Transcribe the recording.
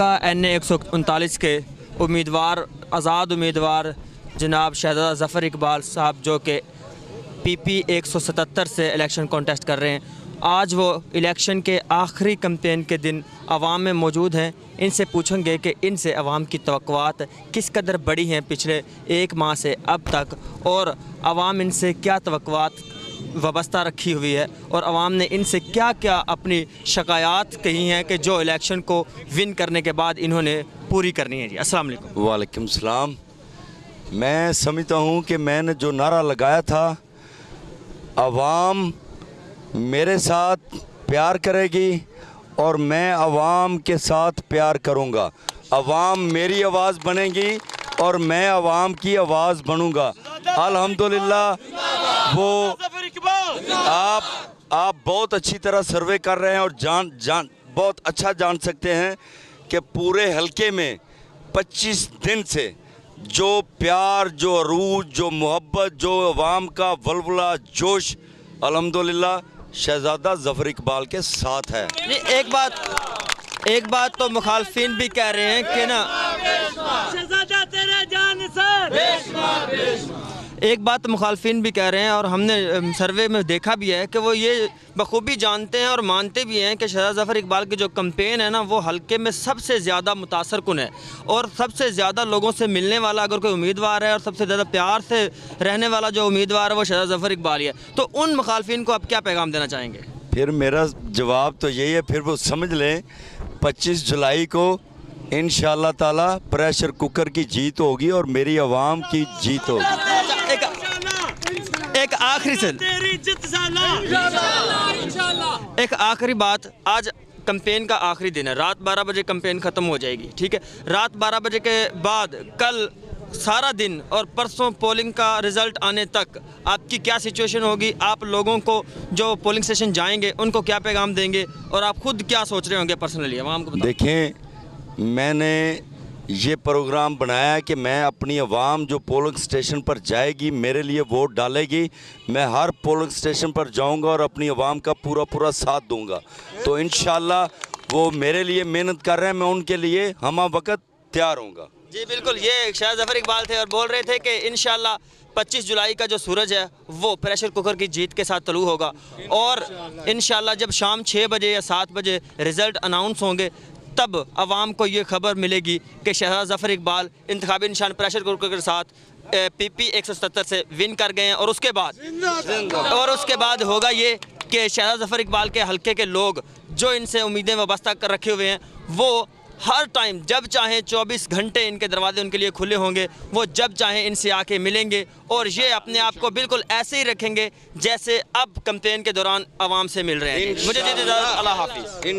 हल्का NA 139 के उम्मीदवार आज़ाद उम्मीदवार जनाब शहज़ादा ज़फ़र इकबाल साहब जो कि PP 177 से इलेक्शन कॉन्टेस्ट कर रहे हैं। आज वो इलेक्शन के आखिरी कैंपेन के दिन आवाम में मौजूद हैं। इनसे पूछेंगे कि इनसे आवाम की तवक्कुआत किस कदर बड़ी हैं पिछले एक माह से अब तक, और आवाम इनसे क्या तवक्कुआत वाबस्ता रखी हुई है, और आवाम ने इनसे क्या क्या अपनी शिकायत कही हैं कि जो इलेक्शन को विन करने के बाद इन्होंने पूरी करनी है। जी अस्सलाम वालेकुम। वालेकुम सलाम। मैं समझता हूँ कि मैंने जो नारा लगाया था, आवाम मेरे साथ प्यार करेगी और मैं आवाम के साथ प्यार करूँगा। आवाम मेरी आवाज़ बनेगी और मैं आवाम की आवाज़ बनूँगा। अल्हम्दुलिल्लाह। वो आप बहुत अच्छी तरह सर्वे कर रहे हैं और बहुत अच्छा जान सकते हैं कि पूरे हलके में 25 दिन से जो प्यार, जो अरूज, जो मोहब्बत, जो अवाम का वलवला जोश अल्हम्दुलिल्लाह शहज़ादा ज़फ़र इकबाल के साथ है। एक बात तो मुखालफिन भी कह रहे हैं कि ना, शहज़ादा तेरे जान से एक बात मुखालफिन भी कह रहे हैं और हमने सर्वे में देखा भी है कि वो ये बखूबी जानते हैं और मानते भी हैं कि शहज़ादा ज़फ़र इकबाल की जो कैंपेन है ना, वो हल्के में सबसे ज़्यादा मुतासर कुन है और सबसे ज़्यादा लोगों से मिलने वाला अगर कोई उम्मीदवार है और सबसे ज़्यादा प्यार से रहने वाला जो उम्मीदवार है वो शहज़ादा ज़फ़र इकबाल ही है। तो उन मुखालफिन को आप क्या पैगाम देना चाहेंगे? फिर मेरा जवाब तो यही है, फिर वो समझ लें 25 जुलाई को इंशाअल्लाह ताला प्रेशर कुकर की जीत होगी और मेरी आवाम की जीत होगी। एक आखिरी से एक आखिरी बात, आज कैंपेन का आखिरी दिन है, रात 12 बजे कैंपेन ख़त्म हो जाएगी, ठीक है। रात 12 बजे के बाद कल सारा दिन और परसों पोलिंग का रिज़ल्ट आने तक आपकी क्या सिचुएशन होगी? आप लोगों को जो पोलिंग स्टेशन जाएंगे उनको क्या पैगाम देंगे और आप खुद क्या सोच रहे होंगे पर्सनली आवाम को? देखें, मैंने ये प्रोग्राम बनाया है कि मैं अपनी आवाम जो पोलिंग स्टेशन पर जाएगी, मेरे लिए वोट डालेगी, मैं हर पोलिंग स्टेशन पर जाऊंगा और अपनी आवाम का पूरा साथ दूंगा। तो इंशाअल्लाह वो मेरे लिए मेहनत कर रहे हैं, मैं उनके लिए हमा वक्त तैयार होऊंगा। जी बिल्कुल, ये शहज़ादा ज़फ़र इकबाल थे और बोल रहे थे कि इंशाअल्लाह 25 जुलाई का जो सूरज है वो प्रेशर कुकर की जीत के साथ तलू होगा और इंशाअल्लाह जब शाम 6 बजे या 7 बजे रिज़ल्ट अनाउंस होंगे तब आवाम को ये खबर मिलेगी कि शहज़ादा ज़फ़र इकबाल इंतखाबी निशान प्रेशर कुकर के साथ PP 177 से विन कर गए हैं। और उसके बाद होगा ये कि शहज़ादा ज़फ़र इकबाल के हल्के के लोग जो इनसे उम्मीदें वाबस्ता कर रखे हुए हैं वो हर टाइम जब चाहें 24 घंटे इनके दरवाजे उनके लिए खुले होंगे, वो जब चाहें इनसे आके मिलेंगे और ये अपने आप को बिल्कुल ऐसे ही रखेंगे जैसे अब कैंपेन के दौरान आवाम से मिल रहे हैं। मुझे अल्लाह हाफ़िज़।